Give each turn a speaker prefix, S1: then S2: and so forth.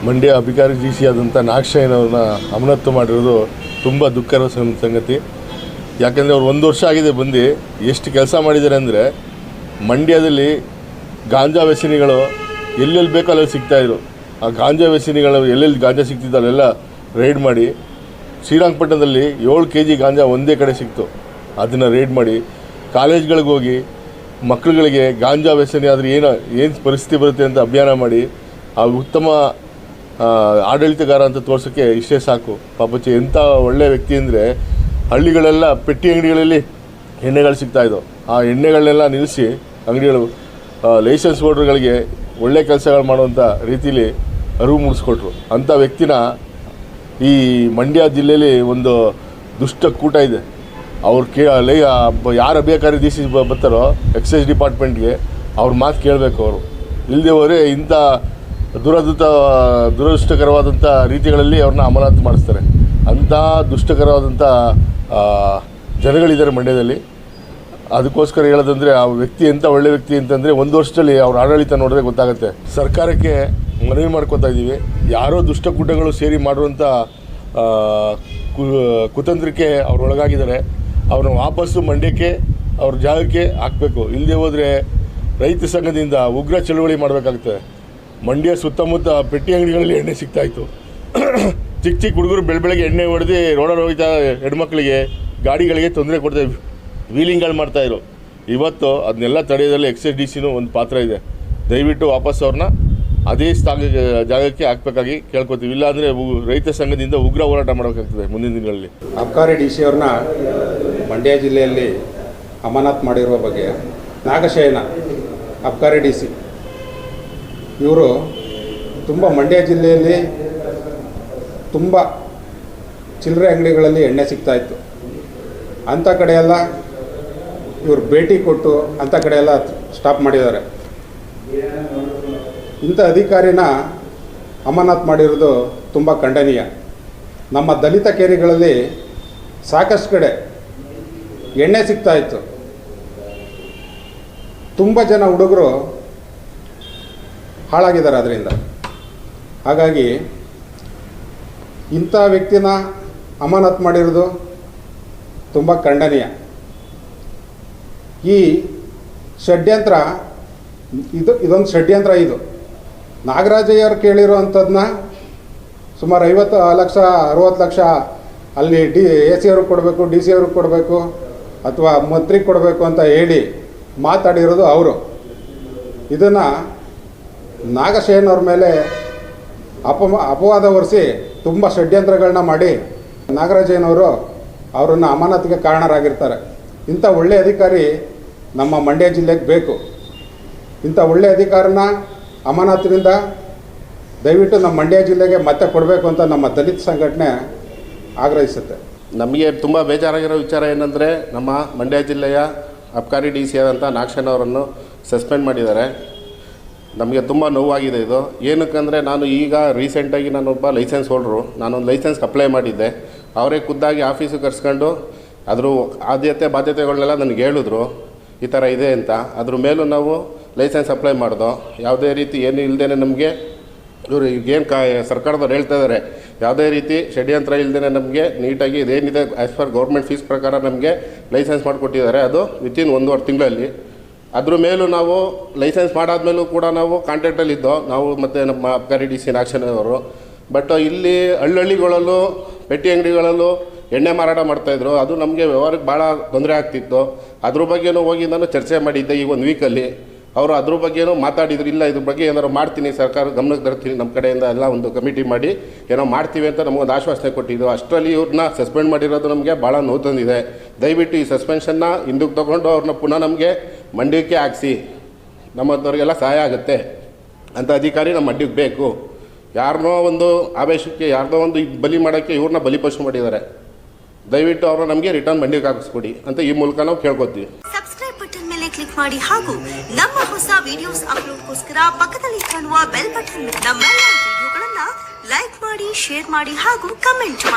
S1: ಮಂಡ್ಯ ಅಧಿಕಾರಿ D C ಆದಂಥ ನಾಗಶಯನವ್ರನ್ನ ಅಮಾನತು ಮಾಡಿರೋದು ತುಂಬ ದುಃಖದ ಸಂಗತಿ. ಯಾಕೆಂದರೆ ಅವ್ರು 1 ವರ್ಷ ಆಗಿದೆ ಬಂದು ಎಷ್ಟು ಕೆಲಸ ಮಾಡಿದ್ದಾರೆ ಅಂದರೆ, ಮಂಡ್ಯದಲ್ಲಿ ಗಾಂಜಾ ವ್ಯಸನಿಗಳು ಎಲ್ಲೆಲ್ಲಿ ಬೇಕೋ ಅಲ್ಲಿ ಸಿಗ್ತಾಯಿದ್ರು. ಆ ಗಾಂಜಾ ವ್ಯಸನಿಗಳು ಎಲ್ಲೆಲ್ಲಿ ಗಾಂಜಾ ಸಿಗ್ತಿದ್ದು ಅಲ್ಲೆಲ್ಲ ರೈಡ್ ಮಾಡಿ, ಶ್ರೀರಂಗಪಟ್ಟಣದಲ್ಲಿ 7 kg ಗಾಂಜಾ ಒಂದೇ ಕಡೆ ಸಿಕ್ತು. ಅದನ್ನು ರೈಡ್ ಮಾಡಿ ಕಾಲೇಜ್ಗಳಿಗೆ ಹೋಗಿ ಮಕ್ಕಳುಗಳಿಗೆ ಗಾಂಜಾ ವ್ಯಸನಿ ಆದರೆ ಏನು ಪರಿಸ್ಥಿತಿ ಬರುತ್ತೆ ಅಂತ ಅಭಿಯಾನ ಮಾಡಿ ಆ ಉತ್ತಮ ಆಡಳಿತಗಾರ ಅಂತ ತೋರ್ಸೋಕ್ಕೆ ಇಷ್ಟೇ ಸಾಕು. ಪಾಪಚ್ಚಿ ಎಂಥ ಒಳ್ಳೆಯ ವ್ಯಕ್ತಿ ಅಂದರೆ, ಹಳ್ಳಿಗಳೆಲ್ಲ ಪೆಟ್ಟಿ ಅಂಗಡಿಗಳಲ್ಲಿ ಎಣ್ಣೆಗಳು ಸಿಗ್ತಾಯಿದ್ದವು. ಆ ಎಣ್ಣೆಗಳನ್ನೆಲ್ಲ ನಿಲ್ಲಿಸಿ ಅಂಗಡಿಗಳು ಲೈಸೆನ್ಸ್ ಹೋಲ್ಡರ್ಗಳಿಗೆ ಒಳ್ಳೆ ಕೆಲಸಗಳು ಮಾಡುವಂಥ ರೀತಿಯಲ್ಲಿ ಅರಿವು ಮೂಡಿಸ್ಕೊಟ್ರು. ಅಂಥ ವ್ಯಕ್ತಿನ ಈ ಮಂಡ್ಯ ಜಿಲ್ಲೆಯಲ್ಲಿ ಒಂದು ದುಷ್ಟ ಕೂಟ ಇದೆ. ಅವ್ರು ಯಾರು ಅಭಿಕಾರಿ ಡಿ ಸಿ ಬರ್ತಾರೋ ಎಕ್ಸೈಸ್ ಡಿಪಾರ್ಟ್ಮೆಂಟ್ಗೆ ಅವ್ರ ಮಾತು ಕೇಳಬೇಕು. ಅವರು ಇಲ್ಲದೆ ಹೋದರೆ ಇಂಥ ದುರದೃಷ್ಟಕರವಾದಂಥ ರೀತಿಗಳಲ್ಲಿ ಅವ್ರನ್ನ ಅಮಾನತು ಮಾಡಿಸ್ತಾರೆ. ಅಂಥ ದುಷ್ಟಕರವಾದಂಥ ಜನಗಳಿದ್ದಾರೆ ಮಂಡ್ಯದಲ್ಲಿ. ಅದಕ್ಕೋಸ್ಕರ ಹೇಳೋದಂದರೆ, ಆ ವ್ಯಕ್ತಿ ಎಂಥ ಒಳ್ಳೆ ವ್ಯಕ್ತಿ ಅಂತಂದರೆ 1 ವರ್ಷದಲ್ಲಿ ಅವ್ರ ಆಡಳಿತ ನೋಡಿದ್ರೆ ಗೊತ್ತಾಗುತ್ತೆ. ಸರ್ಕಾರಕ್ಕೆ ಮನವಿ ಮಾಡ್ಕೊತಾ ಇದ್ದೀವಿ, ಯಾರೋ ದುಷ್ಟಕೂಟಗಳು ಸೇರಿ ಮಾಡುವಂಥ ಕುತಂತ್ರಕ್ಕೆ ಅವ್ರು ಒಳಗಾಗಿದ್ದಾರೆ. ಅವ್ರನ್ನ ವಾಪಸ್ಸು ಮಂಡ್ಯಕ್ಕೆ ಅವ್ರ ಜಾಗಕ್ಕೆ ಹಾಕಬೇಕು. ಇಲ್ಲದೆ ಹೋದರೆ ರೈತ ಸಂಘದಿಂದ ಉಗ್ರ ಚಳುವಳಿ ಮಾಡಬೇಕಾಗ್ತದೆ. ಮಂಡ್ಯ ಸುತ್ತಮುತ್ತ ಪೆಟ್ಟಿ ಅಂಗಡಿಗಳಲ್ಲಿ ಎಣ್ಣೆ ಸಿಗ್ತಾಯಿತ್ತು. ಚಿಕ್ಕ ಹುಡುಗರು ಬೆಳಗ್ಗೆ ಎಣ್ಣೆ ಹೊಡೆದು ರೋಡಲ್ಲಿ ಹೋಗ್ತಾ ಹೆಣ್ಮಕ್ಳಿಗೆ ಗಾಡಿಗಳಿಗೆ ತೊಂದರೆ ಕೊಡ್ತಾರೆ, ವೀಲಿಂಗ್ಗಳು ಮಾಡ್ತಾಯಿದ್ರು. ಇವತ್ತು ಅದನ್ನೆಲ್ಲ ತಡೆಯೋದ್ರಲ್ಲಿ ಎಕ್ಸೈಸ್ ಡಿ ಸಿನೂ ಒಂದು ಪಾತ್ರ ಇದೆ. ದಯವಿಟ್ಟು ವಾಪಸ್ ಅವ್ರನ್ನ ಅದೇ ಜಾಗಕ್ಕೆ ಹಾಕಬೇಕಾಗಿ ಕೇಳ್ಕೊತೀವಿ. ಇಲ್ಲಾಂದರೆ ರೈತ ಸಂಘದಿಂದ ಉಗ್ರ ಹೋರಾಟ ಮಾಡಬೇಕಾಗ್ತದೆ ಮುಂದಿನ ದಿನಗಳಲ್ಲಿ.
S2: ಅಬ್ಕಾರಿ ಡಿ ಸಿ ಅವ್ರನ್ನ ಮಂಡ್ಯ ಜಿಲ್ಲೆಯಲ್ಲಿ ಅಮಾನತು ಮಾಡಿರುವ ಬಗ್ಗೆ ನಾಗಶಯನ ಅಬ್ಕಾರಿ ಡಿ ಸಿ ಇವರು ತುಂಬ ಮಂಡ್ಯ ಜಿಲ್ಲೆಯಲ್ಲಿ ತುಂಬ ಚಿಲ್ಲರೆ ಅಂಗಡಿಗಳಲ್ಲಿ ಎಣ್ಣೆ ಸಿಗ್ತಾಯಿತ್ತು. ಅಂಥ ಕಡೆಯೆಲ್ಲ ಇವರು ಭೇಟಿ ಕೊಟ್ಟು ಅಂಥ ಕಡೆಯೆಲ್ಲ ಸ್ಟಾಪ್ ಮಾಡಿದ್ದಾರೆ. ಇಂಥ ಅಧಿಕಾರಿನ ಅಮಾನತು ಮಾಡಿರೋದು ತುಂಬ ಖಂಡನೀಯ. ನಮ್ಮ ದಲಿತ ಕೇರಿಗಳಲ್ಲಿ ಸಾಕಷ್ಟು ಕಡೆ ಎಣ್ಣೆ ಸಿಗ್ತಾಯಿತ್ತು. ತುಂಬ ಜನ ಹುಡುಗರು ಹಾಳಾಗಿದ್ದಾರೆ ಅದರಿಂದ. ಹಾಗಾಗಿ ಇಂಥ ವ್ಯಕ್ತಿನ ಅಮಾನತು ಮಾಡಿರೋದು ತುಂಬ ಖಂಡನೀಯ. ಈ ಷಡ್ಯಂತ್ರ ಇದೊಂದು ಷಡ್ಯಂತ್ರ. ಇದು ನಾಗರಾಜಯ್ಯವ್ರು ಕೇಳಿರೋ ಅಂಥದ್ದನ್ನ ಸುಮಾರು 50 ಲಕ್ಷ 60 ಲಕ್ಷ ಅಲ್ಲಿ AC ಅವ್ರಿಗೆ ಕೊಡಬೇಕು, DC ಅವ್ರಿಗೆ ಕೊಡಬೇಕು, ಅಥವಾ ಮಂತ್ರಿಗೆ ಕೊಡಬೇಕು ಅಂತ ಹೇಳಿ ಮಾತಾಡಿರೋದು ಅವರು. ಇದನ್ನು ನಾಗಶಯನವ್ರ ಮೇಲೆ ಅಪವಾದ ಹೊರಿಸಿ ತುಂಬ ಷಡ್ಯಂತ್ರಗಳನ್ನ ಮಾಡಿ ನಾಗರಾಜಯ್ಯನವರು ಅವರನ್ನು ಅಮಾನತಿಗೆ ಕಾರಣರಾಗಿರ್ತಾರೆ. ಇಂಥ ಒಳ್ಳೆಯ ಅಧಿಕಾರಿ ನಮ್ಮ ಮಂಡ್ಯ ಜಿಲ್ಲೆಗೆ ಬೇಕು. ಇಂಥ ಒಳ್ಳೆಯ ಅಧಿಕಾರನ ಅಮಾನತಿನಿಂದ ದಯವಿಟ್ಟು ನಮ್ಮ ಮಂಡ್ಯ ಜಿಲ್ಲೆಗೆ ಮತ್ತೆ ಕೊಡಬೇಕು ಅಂತ ನಮ್ಮ ದಲಿತ ಸಂಘಟನೆ ಆಗ್ರಹಿಸುತ್ತೆ.
S3: ನಮಗೆ ತುಂಬ ಬೇಜಾರಾಗಿರೋ ವಿಚಾರ ಏನಂದರೆ, ನಮ್ಮ ಮಂಡ್ಯ ಜಿಲ್ಲೆಯ ಅಬ್ಕಾರಿ ಡಿ ಸಿ ಆದಂಥ ನಾಗಶಯನವರನ್ನು ಸಸ್ಪೆಂಡ್ ಮಾಡಿದ್ದಾರೆ. ನಮಗೆ ತುಂಬ ನೋವಾಗಿದೆ ಇದು. ಏನಕ್ಕಂದರೆ, ನಾನು ಈಗ ರೀಸೆಂಟಾಗಿ ನಾನೊಬ್ಬ ಲೈಸೆನ್ಸ್ ಹೋಲ್ಡ್ರು, ನಾನೊಂದು ಲೈಸೆನ್ಸ್ಗೆ ಅಪ್ಲೈ ಮಾಡಿದ್ದೆ. ಅವರೇ ಖುದ್ದಾಗಿ ಆಫೀಸಿಗೆ ಕರ್ಸ್ಕೊಂಡು ಅದ್ರ ಬಾಧ್ಯತೆಗಳನ್ನೆಲ್ಲ ನನಗೆ ಹೇಳಿದ್ರು, ಈ ಥರ ಇದೆ ಅಂತ. ಅದ್ರ ಮೇಲೂ ನಾವು ಲೈಸೆನ್ಸ್ ಅಪ್ಲೈ ಮಾಡ್ದೋ. ಯಾವುದೇ ರೀತಿ ಏನು ಇಲ್ಲದೇ ನಮಗೆ ಇವರು ಈಗೇನು ಸರ್ಕಾರದವ್ರು ಹೇಳ್ತಾ ಇದ್ದಾರೆ, ಯಾವುದೇ ರೀತಿ ಷಡ್ಯಂತ್ರ ಇಲ್ಲದೇ ನಮಗೆ ನೀಟಾಗಿ ಇದೇನಿದೆ ಆ್ಯಸ್ ಪರ್ ಗೌರ್ಮೆಂಟ್ ಫೀಸ್ ಪ್ರಕಾರ ನಮಗೆ ಲೈಸೆನ್ಸ್ ಮಾಡಿಕೊಟ್ಟಿದ್ದಾರೆ. ಅದು ವಿತಿನ್ 1.5 ತಿಂಗಳಲ್ಲಿ. ಅದ್ರ ಮೇಲೂ ನಾವು ಲೈಸೆನ್ಸ್ ಮಾಡಾದ್ಮೇಲೂ ಕೂಡ ನಾವು ಕಾಂಟ್ಯಾಕ್ಟಲ್ಲಿದ್ದೋ ನಾವು ಮತ್ತು ನಮ್ಮ ಅಬ್ಕಾರಿ ಡಿ ಸಿ ನಾಗಶಯನವರು. ಬಟ್ ಇಲ್ಲಿ ಹಳ್ಳಿಗಳಲ್ಲೂ ಪೆಟ್ಟಿ ಅಂಗಡಿಗಳಲ್ಲೂ ಎಣ್ಣೆ ಮಾರಾಟ ಮಾಡ್ತಾಯಿದ್ರು. ಅದು ನಮಗೆ ವ್ಯವಹಾರಕ್ಕೆ ಭಾಳ ತೊಂದರೆ ಆಗ್ತಿತ್ತು. ಅದ್ರ ಬಗ್ಗೆನೂ ಹೋಗಿ ನಾನು ಚರ್ಚೆ ಮಾಡಿದ್ದೆ ಈ 1 ವೀಕಲ್ಲಿ. ಅವರು ಅದ್ರ ಬಗ್ಗೆನೂ ಮಾತಾಡಿದ್ರು, ಇಲ್ಲ ಇದ್ರ ಬಗ್ಗೆ ಏನಾದ್ರು ಮಾಡ್ತೀನಿ, ಸರ್ಕಾರ ಗಮನಕ್ಕೆ ತರ್ತೀನಿ, ನಮ್ಮ ಕಡೆಯಿಂದ ಎಲ್ಲ ಒಂದು ಕಮಿಟಿ ಮಾಡಿ ಏನೋ ಮಾಡ್ತೀವಿ ಅಂತ ನಮಗೊಂದು ಆಶ್ವಾಸನೆ ಕೊಟ್ಟಿದ್ದು. ಅಷ್ಟರಲ್ಲಿ ಇವ್ರನ್ನ ಸಸ್ಪೆಂಡ್ ಮಾಡಿರೋದು ನಮಗೆ ಭಾಳ ನೋವು ತಂದಿದೆ. ದಯವಿಟ್ಟು ಈ ಸಸ್ಪೆನ್ಷನ್ನ ಹಿಂದಕ್ಕೆ ತೊಗೊಂಡು ಅವ್ರನ್ನ ಪುನಃ ನಮಗೆ ಮಂಡ್ಯಕ್ಕೆ ಹಾಕಿಸಿ, ನಮ್ಮಂಥವ್ರಿಗೆಲ್ಲ ಸಹಾಯ ಆಗುತ್ತೆ. ಅಂಥ ಅಧಿಕಾರಿ ನಮ್ಮ ಮಂಡ್ಯಕ್ಕೆ ಬೇಕು. ಯಾರನ್ನೋ ಒಂದು ಆವೇಶಕ್ಕೆ ಯಾರನ್ನೋ ಒಂದು ಬಲಿ ಮಾಡೋಕ್ಕೆ ಇವ್ರನ್ನ ಬಲಿಪಶು ಮಾಡಿದ್ದಾರೆ. ದಯವಿಟ್ಟು ಅವ್ರನ್ನ ನಮಗೆ ರಿಟರ್ನ್ ಮಂಡ್ಯಕ್ಕೆ ಹಾಕಿಸ್ಕೊಡಿ ಅಂತ ಈ ಮೂಲಕ ನಾವು ಕೇಳ್ಕೊತೀವಿ.
S4: ಸಬ್ಸ್ಕ್ರೈಬ್ ಬಟನ್ ಮೇಲೆ ಕ್ಲಿಕ್ ಮಾಡಿ ಹಾಗೂ ನಮ್ಮ ಹೊಸ ವಿಡಿಯೋಸ್ ಅಪ್ಲೋಡ್ಗೋಸ್ಕರ ಪಕ್ಕದಲ್ಲಿ ಕಾಣುವ ಬೆಲ್ ಬಟನ್ ನಮ್ಮೆಲ್ಲ ವಿಡಿಯೋಗಳನ್ನ ಲೈಕ್ ಮಾಡಿ, ಶೇರ್ ಮಾಡಿ ಹಾಗೂ ಕಮೆಂಟ್ ಮಾಡಿ.